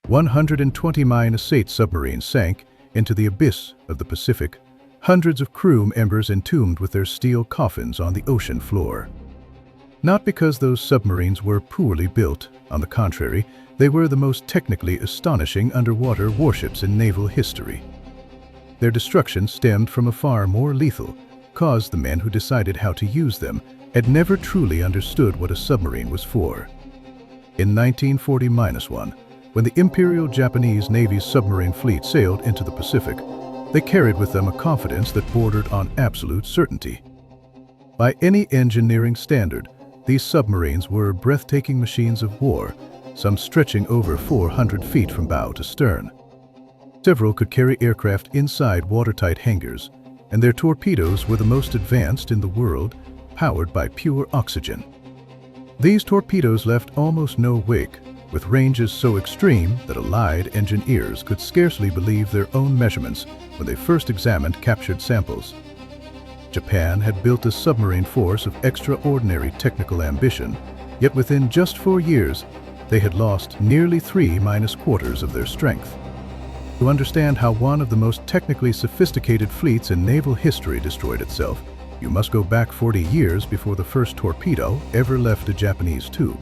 120 Minus-8 submarines sank into the abyss of the Pacific, hundreds of crew members entombed with their steel coffins on the ocean floor. Not because those submarines were poorly built, on the contrary, they were the most technically astonishing underwater warships in naval history. Their destruction stemmed from a far more lethal cause. The men who decided how to use them had never truly understood what a submarine was for. In 1940-1, when the Imperial Japanese Navy's submarine fleet sailed into the Pacific, they carried with them a confidence that bordered on absolute certainty. By any engineering standard, these submarines were breathtaking machines of war, some stretching over 400 feet from bow to stern. Several could carry aircraft inside watertight hangars, and their torpedoes were the most advanced in the world, powered by pure oxygen. These torpedoes left almost no wake, with ranges so extreme that allied engineers could scarcely believe their own measurements when they first examined captured samples. Japan had built a submarine force of extraordinary technical ambition, yet within just 4 years, they had lost nearly 3.25 of their strength. To understand how one of the most technically sophisticated fleets in naval history destroyed itself, you must go back 40 years before the first torpedo ever left a Japanese tube.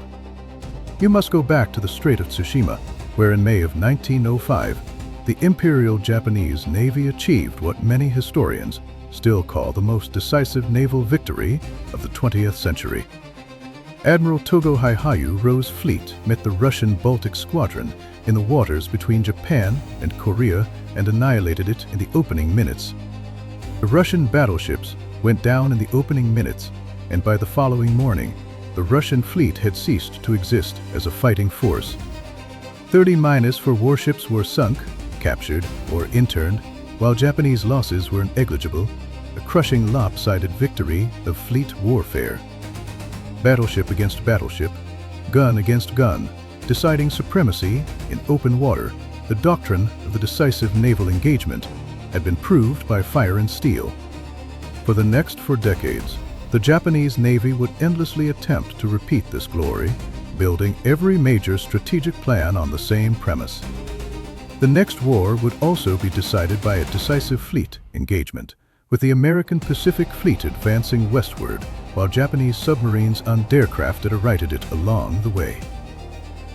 You must go back to the Strait of Tsushima, where in May of 1905, the Imperial Japanese Navy achieved what many historians still call the most decisive naval victory of the 20th century. Admiral Togo Hieiharu's fleet met the Russian Baltic Squadron in the waters between Japan and Korea and annihilated it in the opening minutes. The Russian battleships went down in the opening minutes, and by the following morning, the Russian fleet had ceased to exist as a fighting force. 30-4 warships were sunk, captured, or interned, while Japanese losses were negligible, a crushing lopsided victory of fleet warfare. Battleship against battleship, gun against gun, deciding supremacy in open water, the doctrine of the decisive naval engagement had been proved by fire and steel. For the next 4 decades, the Japanese Navy would endlessly attempt to repeat this glory, building every major strategic plan on the same premise. The next war would also be decided by a decisive fleet engagement, with the American Pacific Fleet advancing westward, while Japanese submarines undercrafted awaited it along the way.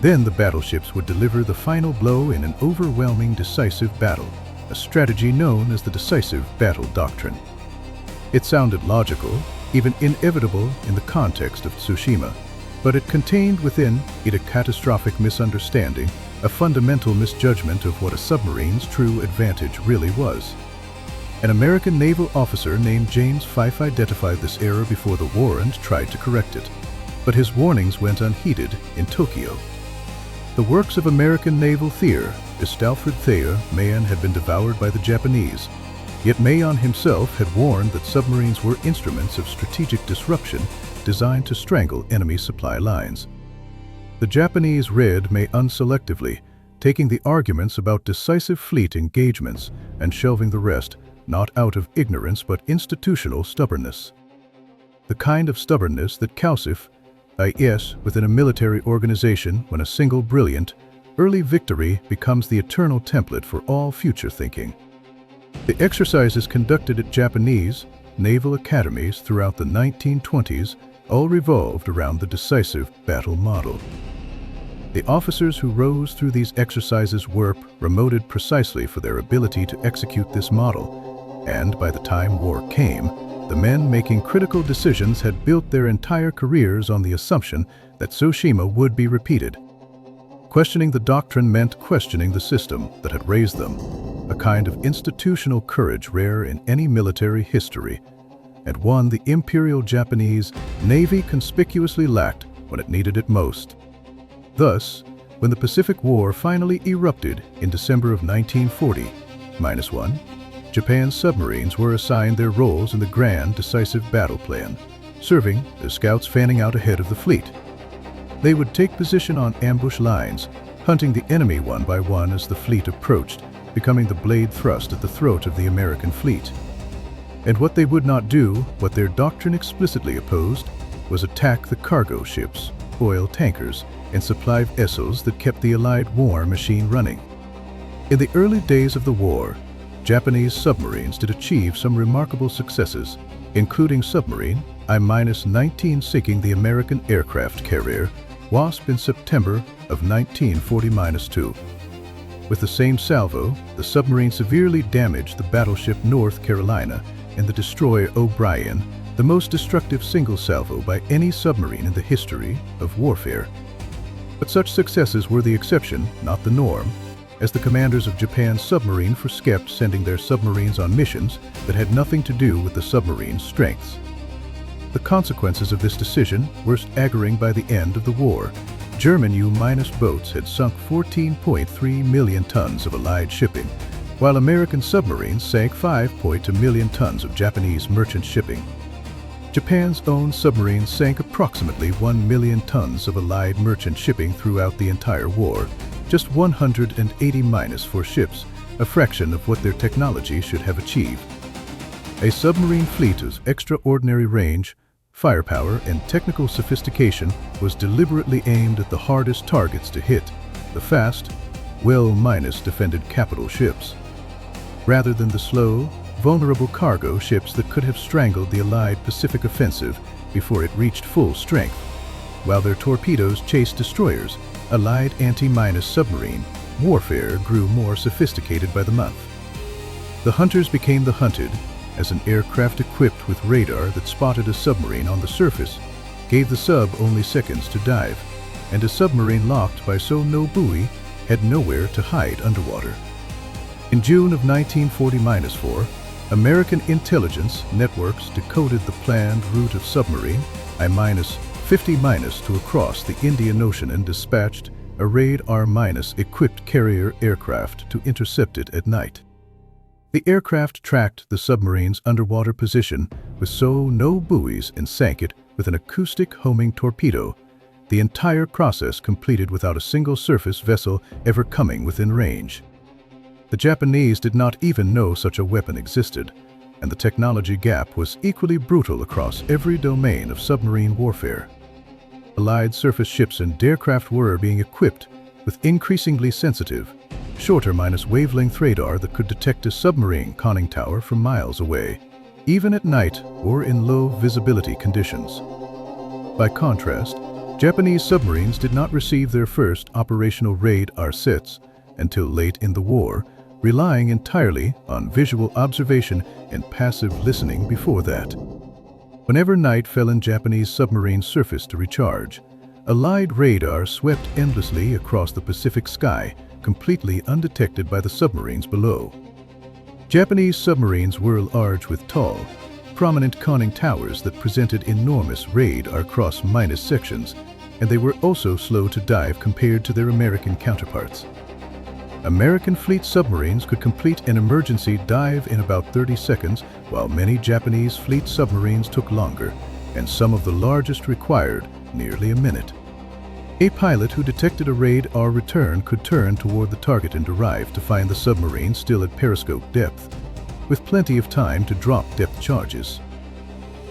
Then the battleships would deliver the final blow in an overwhelming decisive battle, a strategy known as the Decisive Battle Doctrine. It sounded logical, even inevitable in the context of Tsushima, but it contained within it a catastrophic misunderstanding, a fundamental misjudgment of what a submarine's true advantage really was. An American naval officer named James Fife identified this error before the war and tried to correct it, but his warnings went unheeded in Tokyo. The works of American naval theorist Alfred Thayer Mahan had been devoured by the Japanese, yet Mahan himself had warned that submarines were instruments of strategic disruption designed to strangle enemy supply lines. The Japanese read Mahan selectively, taking the arguments about decisive fleet engagements and shelving the rest, not out of ignorance but institutional stubbornness. The kind of stubbornness that calcifies within a military organization when a single brilliant, early victory becomes the eternal template for all future thinking. The exercises conducted at Japanese naval academies throughout the 1920s all revolved around the decisive battle model. The officers who rose through these exercises were promoted precisely for their ability to execute this model, and by the time war came, the men making critical decisions had built their entire careers on the assumption that Tsushima would be repeated. Questioning the doctrine meant questioning the system that had raised them, a kind of institutional courage rare in any military history, and one the Imperial Japanese Navy conspicuously lacked when it needed it most. Thus, when the Pacific War finally erupted in December of 1940-1, Japan's submarines were assigned their roles in the grand decisive battle plan, serving as scouts fanning out ahead of the fleet. They would take position on ambush lines, hunting the enemy one by one as the fleet approached, becoming the blade thrust at the throat of the American fleet. And what they would not do, what their doctrine explicitly opposed, was attack the cargo ships, oil tankers, and supply vessels that kept the Allied war machine running. In the early days of the war, Japanese submarines did achieve some remarkable successes, including Submarine, I-19 sinking the American aircraft carrier Wasp in September of 1940-2. With the same salvo, the submarine severely damaged the battleship North Carolina and the destroyer O'Brien, the most destructive single salvo by any submarine in the history of warfare. But such successes were the exception, not the norm, as the commanders of Japan's submarine forsook sending their submarines on missions that had nothing to do with the submarine's strengths. The consequences of this decision were staggering. By the end of the war, German U-boats had sunk 14.3 million tons of Allied shipping, while American submarines sank 5.2 million tons of Japanese merchant shipping. Japan's own submarines sank approximately 1 million tons of Allied merchant shipping throughout the entire war, just 180 for ships, a fraction of what their technology should have achieved. A submarine fleet of extraordinary range, firepower, and technical sophistication was deliberately aimed at the hardest targets to hit, the fast, well-defended capital ships, rather than the slow, vulnerable cargo ships that could have strangled the Allied Pacific offensive before it reached full strength. While their torpedoes chased destroyers, Allied anti-submarine warfare grew more sophisticated by the month. The hunters became the hunted, as an aircraft equipped with radar that spotted a submarine on the surface gave the sub only seconds to dive, and a submarine locked by no buoy had nowhere to hide underwater. In June of 1940-4, American intelligence networks decoded the planned route of submarine I-50- to across the Indian Ocean and dispatched a radar-equipped carrier aircraft to intercept it at night. The aircraft tracked the submarine's underwater position with no buoys and sank it with an acoustic homing torpedo, the entire process completed without a single surface vessel ever coming within range. The Japanese did not even know such a weapon existed, and the technology gap was equally brutal across every domain of submarine warfare. Allied surface ships and aircraft were being equipped with increasingly sensitive, shorter-wavelength radar that could detect a submarine conning tower from miles away, even at night or in low visibility conditions. By contrast, Japanese submarines did not receive their first operational radar sets until late in the war, relying entirely on visual observation and passive listening before that. Whenever night fell and Japanese submarines surfaced to recharge, Allied radar swept endlessly across the Pacific sky, completely undetected by the submarines below. Japanese submarines were large with tall, prominent conning towers that presented enormous radar cross-minus sections, and they were also slow to dive compared to their American counterparts. American fleet submarines could complete an emergency dive in about 30 seconds, while many Japanese fleet submarines took longer, and some of the largest required nearly a minute. A pilot who detected a radar return could turn toward the target and arrive to find the submarine still at periscope depth, with plenty of time to drop depth charges.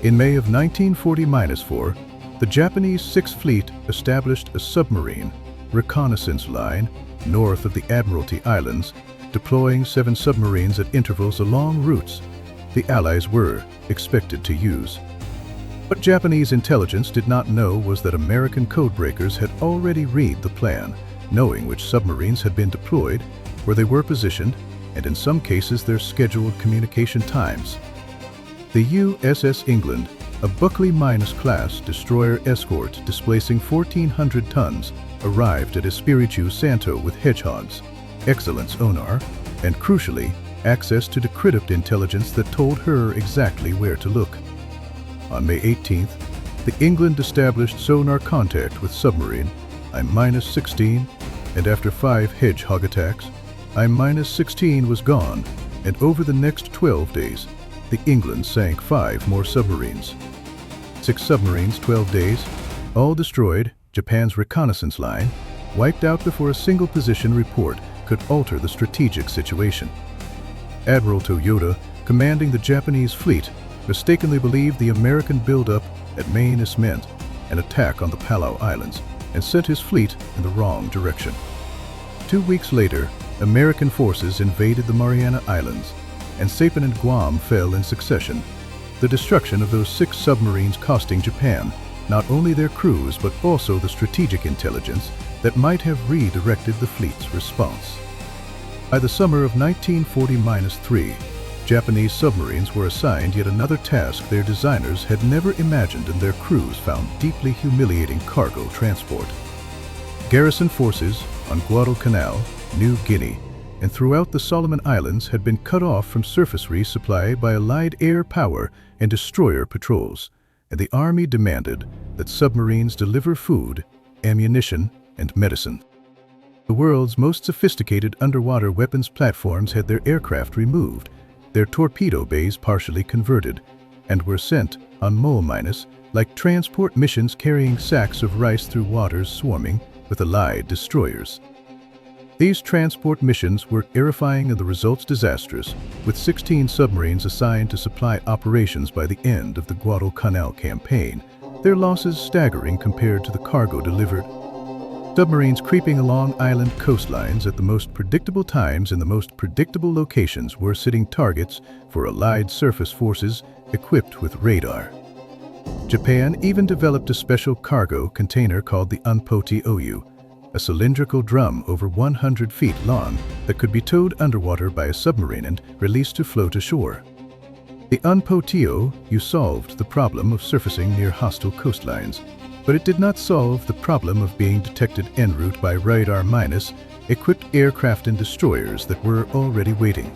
In May of 1940-4, the Japanese Sixth Fleet established a submarine reconnaissance line north of the Admiralty Islands, deploying 7 submarines at intervals along routes the Allies were expected to use. What Japanese intelligence did not know was that American codebreakers had already read the plan, knowing which submarines had been deployed, where they were positioned, and in some cases their scheduled communication times. The USS England, a Buckley-class destroyer escort displacing 1,400 tons, arrived at Espiritu Santo with Hedgehogs, excellent sonar, and crucially, access to decrypted intelligence that told her exactly where to look. On May 18th, the England established sonar contact with submarine I-16, and after 5 Hedgehog attacks, I-16 was gone, and over the next 12 days, the England sank 5 more submarines. 6 submarines, 12 days, all destroyed. Japan's reconnaissance line, wiped out before a single position report could alter the strategic situation. Admiral Toyoda, commanding the Japanese fleet, mistakenly believed the American buildup at Maine meant an attack on the Palau Islands, and sent his fleet in the wrong direction. 2 weeks later, American forces invaded the Mariana Islands, and Saipan and Guam fell in succession, the destruction of those 6 submarines costing Japan not only their crews but also the strategic intelligence that might have redirected the fleet's response. By the summer of 1940-3, Japanese submarines were assigned yet another task their designers had never imagined, and their crews found deeply humiliating cargo transport. Garrison forces on Guadalcanal, New Guinea, and throughout the Solomon Islands had been cut off from surface resupply by Allied air power and destroyer patrols, and the Army demanded that submarines deliver food, ammunition, and medicine. The world's most sophisticated underwater weapons platforms had their aircraft removed, their torpedo bays partially converted, and were sent on mole-like transport missions carrying sacks of rice through waters swarming with Allied destroyers. These transport missions were terrifying and the results disastrous, with 16 submarines assigned to supply operations by the end of the Guadalcanal campaign, their losses staggering compared to the cargo delivered. Submarines creeping along island coastlines at the most predictable times in the most predictable locations were sitting targets for Allied surface forces equipped with radar. Japan even developed a special cargo container called the Unpoti-Oyu, a cylindrical drum over 100 feet long that could be towed underwater by a submarine and released to float ashore. The Unpoti-Oyu solved the problem of surfacing near hostile coastlines, but it did not solve the problem of being detected en route by radar-equipped aircraft and destroyers that were already waiting.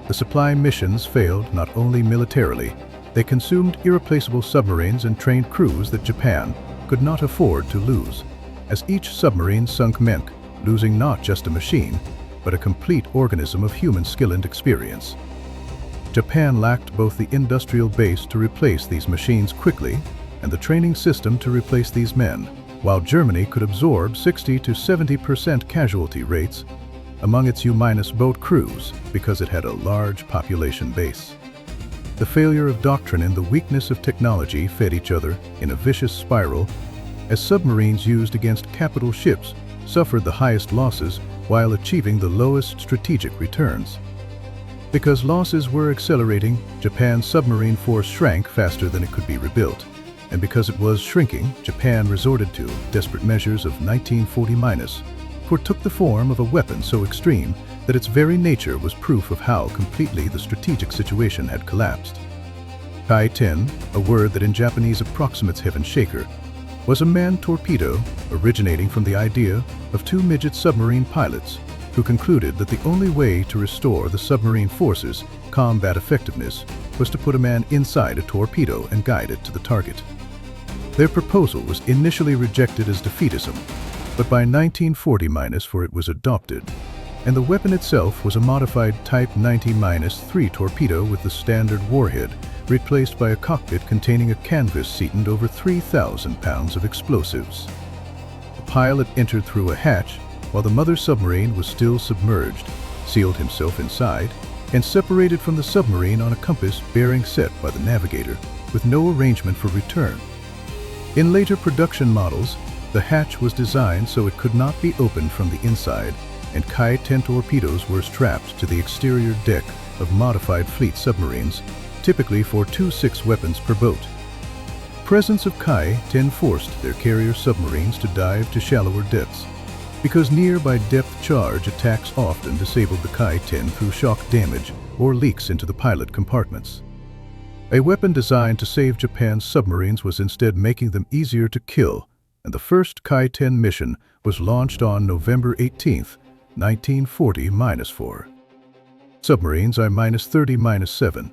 The supply missions failed not only militarily, they consumed irreplaceable submarines and trained crews that Japan could not afford to lose, as each submarine sunk meant losing not just a machine, but a complete organism of human skill and experience. Japan lacked both the industrial base to replace these machines quickly and the training system to replace these men, while Germany could absorb 60 to 70% casualty rates among its U-boat crews because it had a large population base. The failure of doctrine and the weakness of technology fed each other in a vicious spiral, as submarines used against capital ships suffered the highest losses while achieving the lowest strategic returns. Because losses were accelerating, Japan's submarine force shrank faster than it could be rebuilt. And because it was shrinking, Japan resorted to desperate measures of 1940-, for it took the form of a weapon so extreme that its very nature was proof of how completely the strategic situation had collapsed. Kaiten, a word that in Japanese approximates heaven shaker, was a manned torpedo originating from the idea of 2 midget submarine pilots who concluded that the only way to restore the submarine force's combat effectiveness was to put a man inside a torpedo and guide it to the target. Their proposal was initially rejected as defeatism, but by 1940-, for it was adopted, and the weapon itself was a modified Type 90-3 torpedo with the standard warhead, replaced by a cockpit containing a canvas seat and over 3,000 pounds of explosives. The pilot entered through a hatch while the mother submarine was still submerged, sealed himself inside, and separated from the submarine on a compass bearing set by the navigator, with no arrangement for return. In later production models, the hatch was designed so it could not be opened from the inside, and Kaiten torpedoes were strapped to the exterior deck of modified fleet submarines, typically for 2-6 weapons per boat. The presence of Kaiten forced their carrier submarines to dive to shallower depths, because nearby depth charge attacks often disabled the Kaiten through shock damage or leaks into the pilot compartments. A weapon designed to save Japan's submarines was instead making them easier to kill, and the first Kaiten mission was launched on November 18, 1940-4. Submarines I-30-7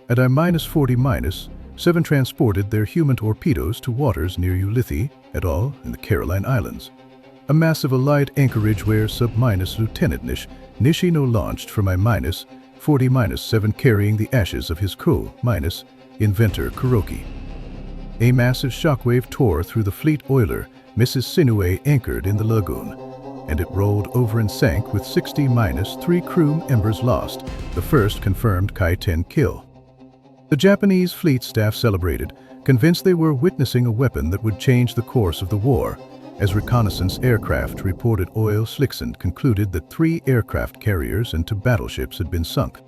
and I-40-7 transported their human torpedoes to waters near Ulithi et al. In the Caroline Islands, a massive Allied anchorage where Sub-Lieutenant Nishino launched from I-40-7 carrying the ashes of his co-inventor Kuroki. A massive shockwave tore through the fleet oiler Mrs. Sinue anchored in the lagoon, and it rolled over and sank with 60-3 crew members lost, the first confirmed Kaiten kill. The Japanese fleet staff celebrated, convinced they were witnessing a weapon that would change the course of the war, as reconnaissance aircraft reported oil slicks and concluded that 3 aircraft carriers and 2 battleships had been sunk.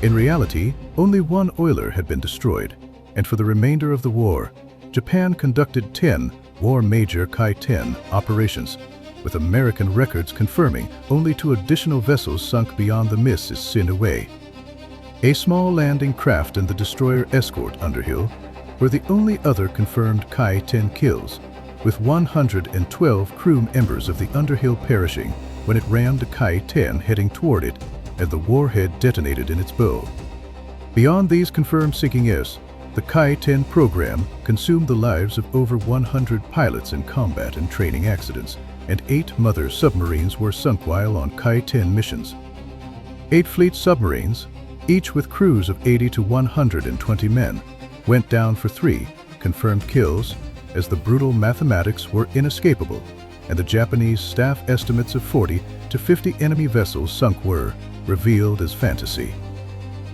In reality, only 1 oiler had been destroyed, and for the remainder of the war, Japan conducted 10 War Major Kaiten operations, with American records confirming only 2 additional vessels sunk beyond the Mrs. Sin away. A small landing craft and the destroyer escort Underhill were the only other confirmed Kaiten kills, with 112 crew members of the Underhill perishing when it rammed a Kaiten heading toward it and the warhead detonated in its bow. Beyond these confirmed sinkings, the Kaiten program consumed the lives of over 100 pilots in combat and training accidents, and 8 mother submarines were sunk while on Kaiten missions. 8 fleet submarines, each with crews of 80 to 120 men, went down for 3 confirmed kills, as the brutal mathematics were inescapable, and the Japanese staff estimates of 40 to 50 enemy vessels sunk were revealed as fantasy.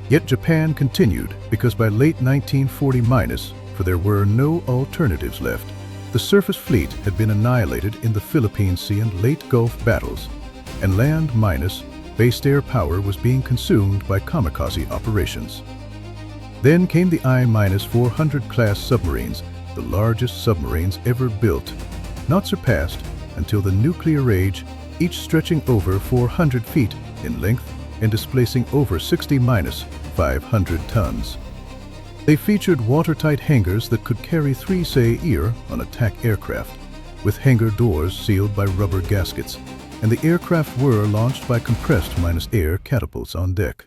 Yet Japan continued because by late 1940 for there were no alternatives left. The surface fleet had been annihilated in the Philippine Sea and late Gulf battles, and land-based air power was being consumed by kamikaze operations. Then came the I-400 class submarines, the largest submarines ever built, not surpassed until the nuclear age, each stretching over 400 feet in length and displacing over 60-500 tons. They featured watertight hangars that could carry 3 say on attack aircraft, with hangar doors sealed by rubber gaskets, and the aircraft were launched by compressed-air catapults on deck.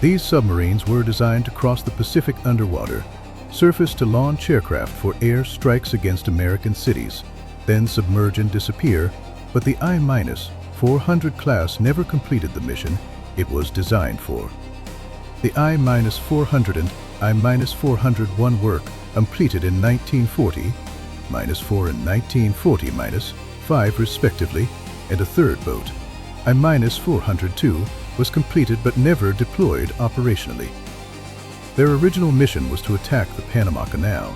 These submarines were designed to cross the Pacific underwater, surface to launch aircraft for air strikes against American cities, then submerge and disappear, but the I-400 class never completed the mission it was designed for. The I-400 and I-401 work completed in 1940, -4 and 1940 -5 respectively, and a third boat, I-402, was completed but never deployed operationally. Their original mission was to attack the Panama Canal,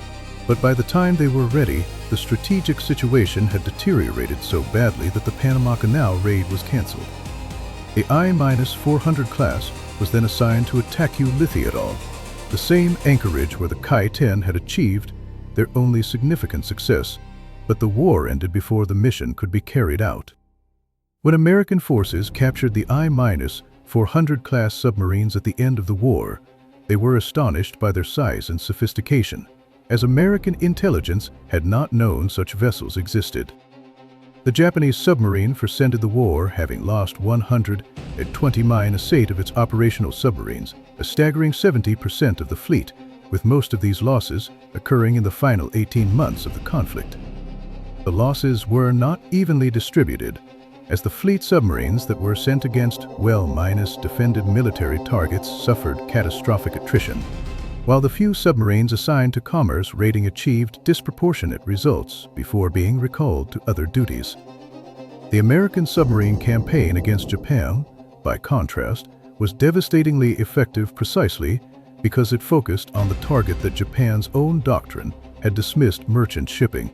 but by the time they were ready, the strategic situation had deteriorated so badly that the Panama Canal raid was canceled. The I-400 class was then assigned to attack Ulithi atoll, the same anchorage where the Kaiten had achieved their only significant success, but the war ended before the mission could be carried out. When American forces captured the I-400 class submarines at the end of the war, they were astonished by their size and sophistication, as American intelligence had not known such vessels existed. The Japanese submarine first ended the war having lost 120 of its operational submarines, a staggering 70% of the fleet, with most of these losses occurring in the final 18 months of the conflict. The losses were not evenly distributed, as the fleet submarines that were sent against well-defended military targets suffered catastrophic attrition, while the few submarines assigned to commerce raiding achieved disproportionate results before being recalled to other duties. The American submarine campaign against Japan, by contrast, was devastatingly effective precisely because it focused on the target that Japan's own doctrine had dismissed: merchant shipping.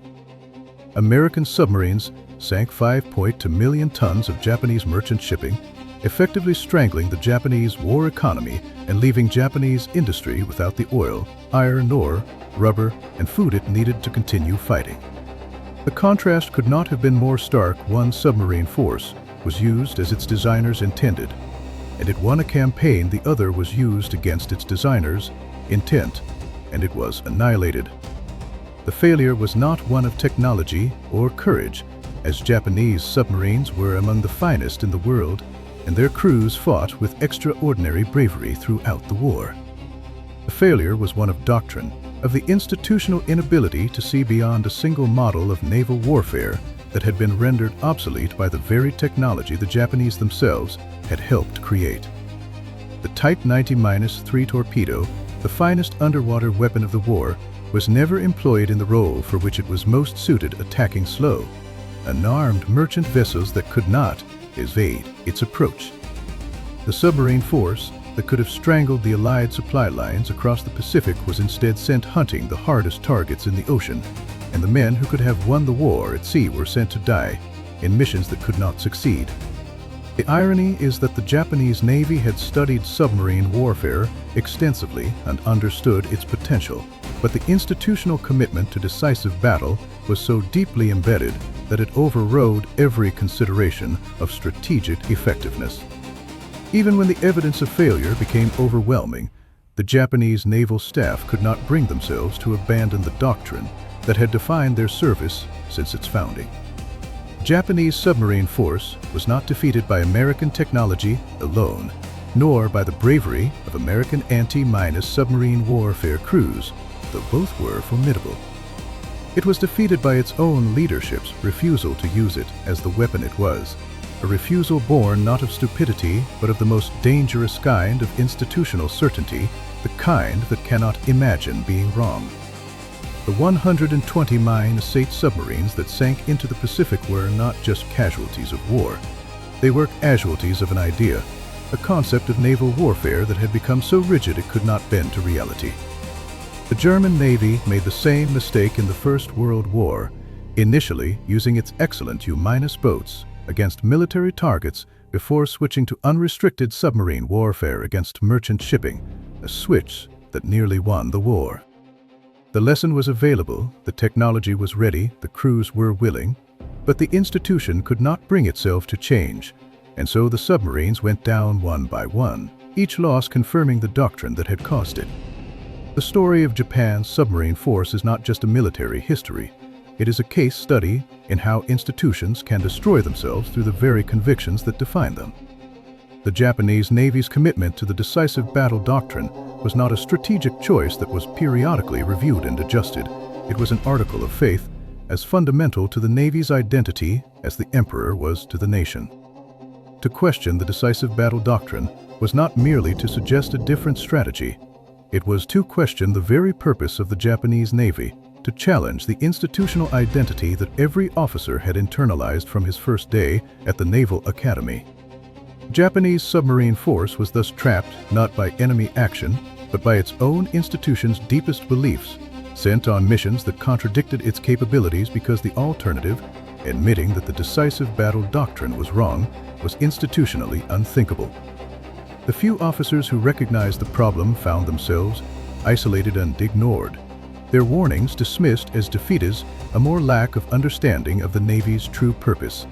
American submarines sank 5.2 million tons of Japanese merchant shipping, effectively strangling the Japanese war economy and leaving Japanese industry without the oil, iron ore, rubber, and food it needed to continue fighting. The contrast could not have been more stark. One submarine force was used as its designers intended, and it won a campaign. The other was used against its designers' intent, and it was annihilated. The failure was not one of technology or courage, as Japanese submarines were among the finest in the world, and their crews fought with extraordinary bravery throughout the war. The failure was one of doctrine, of the institutional inability to see beyond a single model of naval warfare that had been rendered obsolete by the very technology the Japanese themselves had helped create. The Type 90-3 torpedo, the finest underwater weapon of the war, was never employed in the role for which it was most suited: attacking slow, unarmed merchant vessels that could not evade its approach. The submarine force that could have strangled the Allied supply lines across the Pacific was instead sent hunting the hardest targets in the ocean, and the men who could have won the war at sea were sent to die in missions that could not succeed. The irony is that the Japanese Navy had studied submarine warfare extensively and understood its potential, but the institutional commitment to decisive battle was so deeply embedded that it overrode every consideration of strategic effectiveness. Even when the evidence of failure became overwhelming, the Japanese naval staff could not bring themselves to abandon the doctrine that had defined their service since its founding. Japanese submarine force was not defeated by American technology alone, nor by the bravery of American anti-mine submarine warfare crews, though both were formidable. It was defeated by its own leadership's refusal to use it as the weapon it was, a refusal born not of stupidity but of the most dangerous kind of institutional certainty, the kind that cannot imagine being wrong. The 120 mine-sate submarines that sank into the Pacific were not just casualties of war. They were casualties of an idea, a concept of naval warfare that had become so rigid it could not bend to reality. The German Navy made the same mistake in the First World War, initially using its excellent U- boats against military targets before switching to unrestricted submarine warfare against merchant shipping, a switch that nearly won the war. The lesson was available, the technology was ready, the crews were willing, but the institution could not bring itself to change, and so the submarines went down one by one, each loss confirming the doctrine that had caused it. The story of Japan's submarine force is not just a military history. It is a case study in how institutions can destroy themselves through the very convictions that define them. The Japanese Navy's commitment to the Decisive Battle Doctrine was not a strategic choice that was periodically reviewed and adjusted. It was an article of faith, as fundamental to the Navy's identity as the Emperor was to the nation. To question the Decisive Battle Doctrine was not merely to suggest a different strategy. It was to question the very purpose of the Japanese Navy, to challenge the institutional identity that every officer had internalized from his first day at the Naval Academy. Japanese submarine force was thus trapped not by enemy action, but by its own institution's deepest beliefs, sent on missions that contradicted its capabilities because the alternative, admitting that the Decisive Battle Doctrine was wrong, was institutionally unthinkable. The few officers who recognized the problem found themselves isolated and ignored, their warnings dismissed as defeatist, a more lack of understanding of the Navy's true purpose.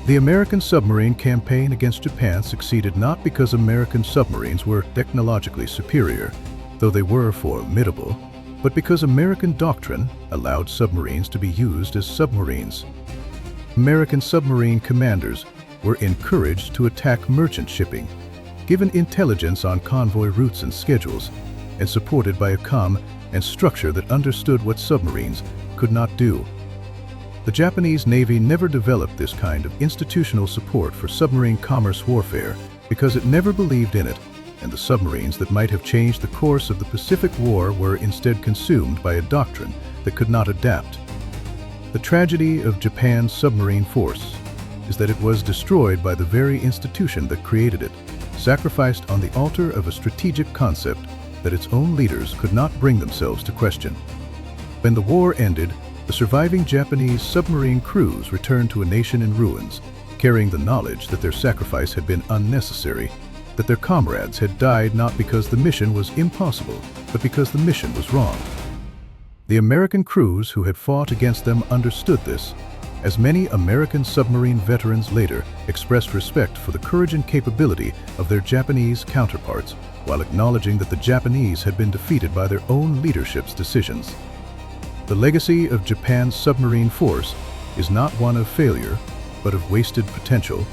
The American submarine campaign against Japan succeeded not because American submarines were technologically superior, though they were formidable, but because American doctrine allowed submarines to be used as submarines. American submarine commanders were encouraged to attack merchant shipping, given intelligence on convoy routes and schedules, and supported by a comm and structure that understood what submarines could not do. The Japanese Navy never developed this kind of institutional support for submarine commerce warfare because it never believed in it, and the submarines that might have changed the course of the Pacific War were instead consumed by a doctrine that could not adapt. The tragedy of Japan's submarine force is that it was destroyed by the very institution that created it, sacrificed on the altar of a strategic concept that its own leaders could not bring themselves to question. When the war ended, the surviving Japanese submarine crews returned to a nation in ruins, carrying the knowledge that their sacrifice had been unnecessary, that their comrades had died not because the mission was impossible, but because the mission was wrong. The American crews who had fought against them understood this, as many American submarine veterans later expressed respect for the courage and capability of their Japanese counterparts, while acknowledging that the Japanese had been defeated by their own leadership's decisions. The legacy of Japan's submarine force is not one of failure, but of wasted potential,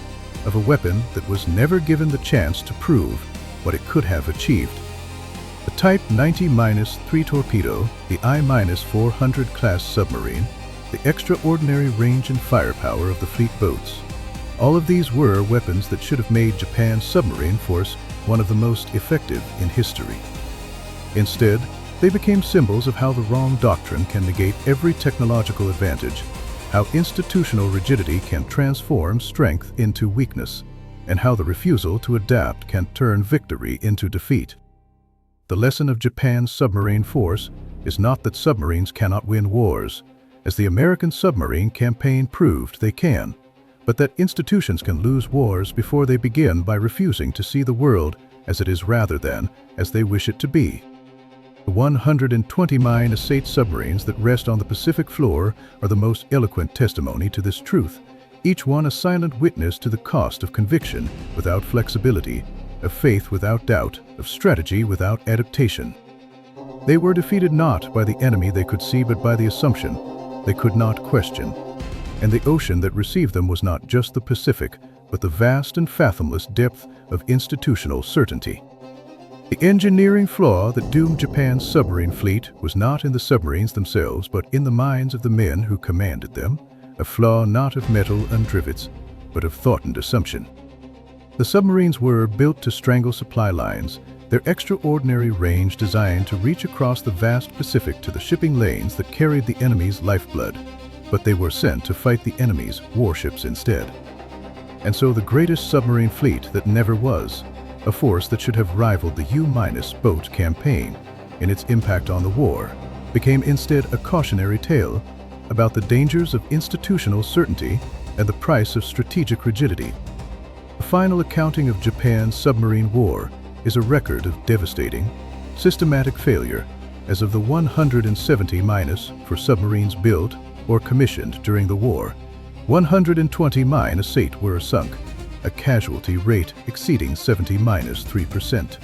of a weapon that was never given the chance to prove what it could have achieved. The Type 90-3 torpedo, the I-400 class submarine, the extraordinary range and firepower of the fleet boats. All of these were weapons that should have made Japan's submarine force one of the most effective in history. Instead, they became symbols of how the wrong doctrine can negate every technological advantage, how institutional rigidity can transform strength into weakness, and how the refusal to adapt can turn victory into defeat. The lesson of Japan's submarine force is not that submarines cannot win wars, as the American submarine campaign proved they can, but that institutions can lose wars before they begin by refusing to see the world as it is rather than as they wish it to be. The 120 mine Asate submarines that rest on the Pacific floor are the most eloquent testimony to this truth, each one a silent witness to the cost of conviction without flexibility, of faith without doubt, of strategy without adaptation. They were defeated not by the enemy they could see but by the assumption they could not question. And the ocean that received them was not just the Pacific, but the vast and fathomless depth of institutional certainty. The engineering flaw that doomed Japan's submarine fleet was not in the submarines themselves, but in the minds of the men who commanded them, a flaw not of metal and rivets, but of thought and assumption. The submarines were built to strangle supply lines, their extraordinary range designed to reach across the vast Pacific to the shipping lanes that carried the enemy's lifeblood, but they were sent to fight the enemy's warships instead. And so the greatest submarine fleet that never was, a force that should have rivaled the U-boat campaign in its impact on the war, became instead a cautionary tale about the dangers of institutional certainty and the price of strategic rigidity. The final accounting of Japan's submarine war is a record of devastating, systematic failure, as of the 170 for submarines built or commissioned during the war, 120 Asate were sunk, a casualty rate exceeding 70-3%.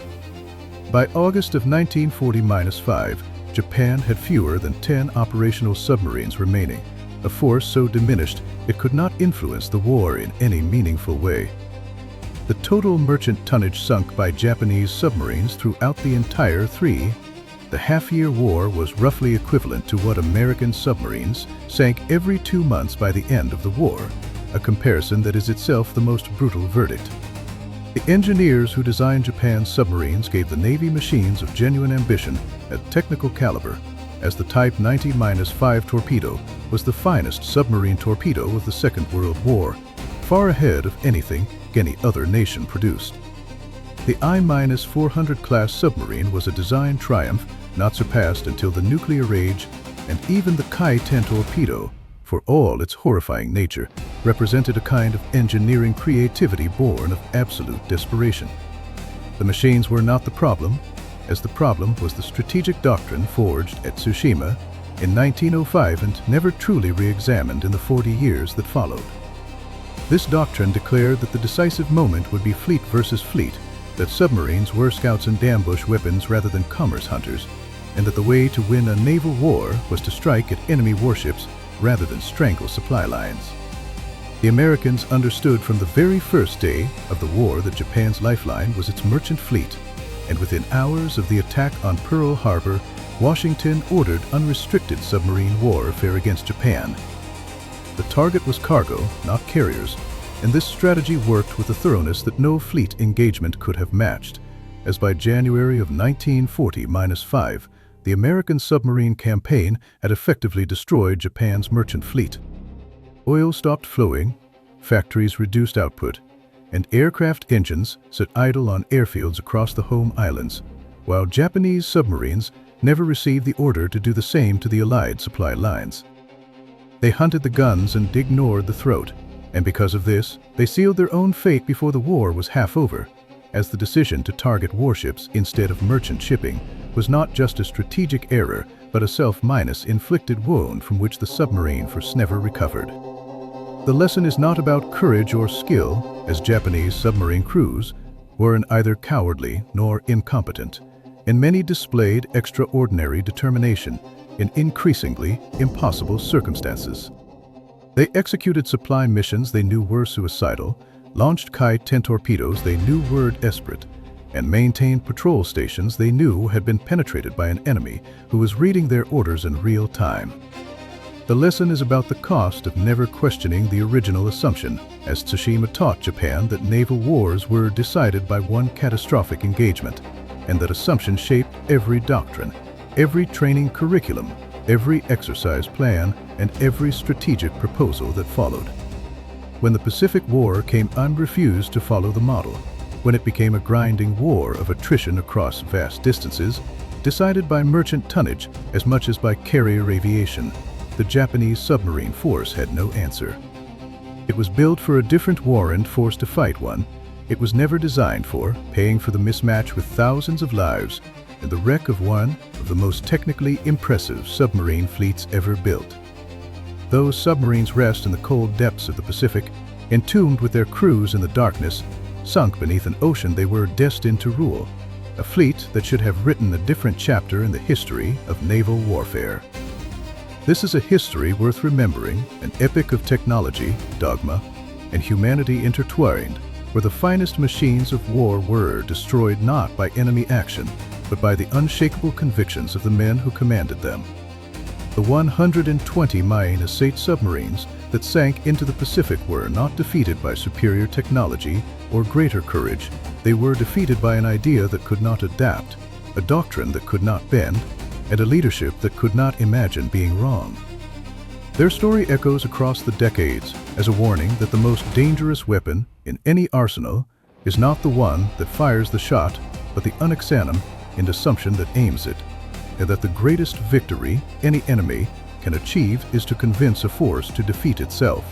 By August of 1940-5, Japan had fewer than 10 operational submarines remaining, a force so diminished it could not influence the war in any meaningful way. The total merchant tonnage sunk by Japanese submarines throughout the entire the half-year war was roughly equivalent to what American submarines sank every 2 months by the end of the war, a comparison that is itself the most brutal verdict. The engineers who designed Japan's submarines gave the Navy machines of genuine ambition at technical caliber, as the Type 90-5 torpedo was the finest submarine torpedo of the Second World War, far ahead of anything any other nation produced. The I-400 class submarine was a design triumph not surpassed until the nuclear age, and even the Kaiten torpedo, for all its horrifying nature, represented a kind of engineering creativity born of absolute desperation. The machines were not the problem, as the problem was the strategic doctrine forged at Tsushima in 1905 and never truly re-examined in the 40 years that followed. This doctrine declared that the decisive moment would be fleet versus fleet, that submarines were scouts and ambush weapons rather than commerce hunters, and that the way to win a naval war was to strike at enemy warships rather than strangle supply lines. The Americans understood from the very first day of the war that Japan's lifeline was its merchant fleet, and within hours of the attack on Pearl Harbor, Washington ordered unrestricted submarine warfare against Japan. The target was cargo, not carriers, and this strategy worked with a thoroughness that no fleet engagement could have matched, as by January of 1940-5, the American submarine campaign had effectively destroyed Japan's merchant fleet. Oil stopped flowing, factories reduced output, and aircraft engines sat idle on airfields across the home islands, while Japanese submarines never received the order to do the same to the Allied supply lines. They hunted the guns and ignored the throat, and because of this, they sealed their own fate before the war was half over, as the decision to target warships instead of merchant shipping was not just a strategic error, but a self-inflicted wound from which the submarine force never recovered. The lesson is not about courage or skill, as Japanese submarine crews were either cowardly nor incompetent, and many displayed extraordinary determination in increasingly impossible circumstances. They executed supply missions they knew were suicidal, launched Kaiten torpedoes they knew were desperate, and maintained patrol stations they knew had been penetrated by an enemy who was reading their orders in real time. The lesson is about the cost of never questioning the original assumption, as Tsushima taught Japan that naval wars were decided by one catastrophic engagement, and that assumption shaped every doctrine, every training curriculum, every exercise plan, and every strategic proposal that followed. When the Pacific War came, refused to follow the model. When it became a grinding war of attrition across vast distances, decided by merchant tonnage as much as by carrier aviation, the Japanese submarine force had no answer. It was built for a different war and forced to fight one it was never designed for, paying for the mismatch with thousands of lives and the wreck of one of the most technically impressive submarine fleets ever built. Those submarines rest in the cold depths of the Pacific, entombed with their crews in the darkness, sunk beneath an ocean they were destined to rule, a fleet that should have written a different chapter in the history of naval warfare. This is a history worth remembering, an epic of technology, dogma, and humanity intertwined, where the finest machines of war were destroyed not by enemy action, but by the unshakable convictions of the men who commanded them. The 120 Maine-Asate submarines that sank into the Pacific were not defeated by superior technology or greater courage. They were defeated by an idea that could not adapt, a doctrine that could not bend, and a leadership that could not imagine being wrong. Their story echoes across the decades as a warning that the most dangerous weapon in any arsenal is not the one that fires the shot, but the unexamined assumption that aims it, and that the greatest victory any enemy can achieve is to convince a force to defeat itself.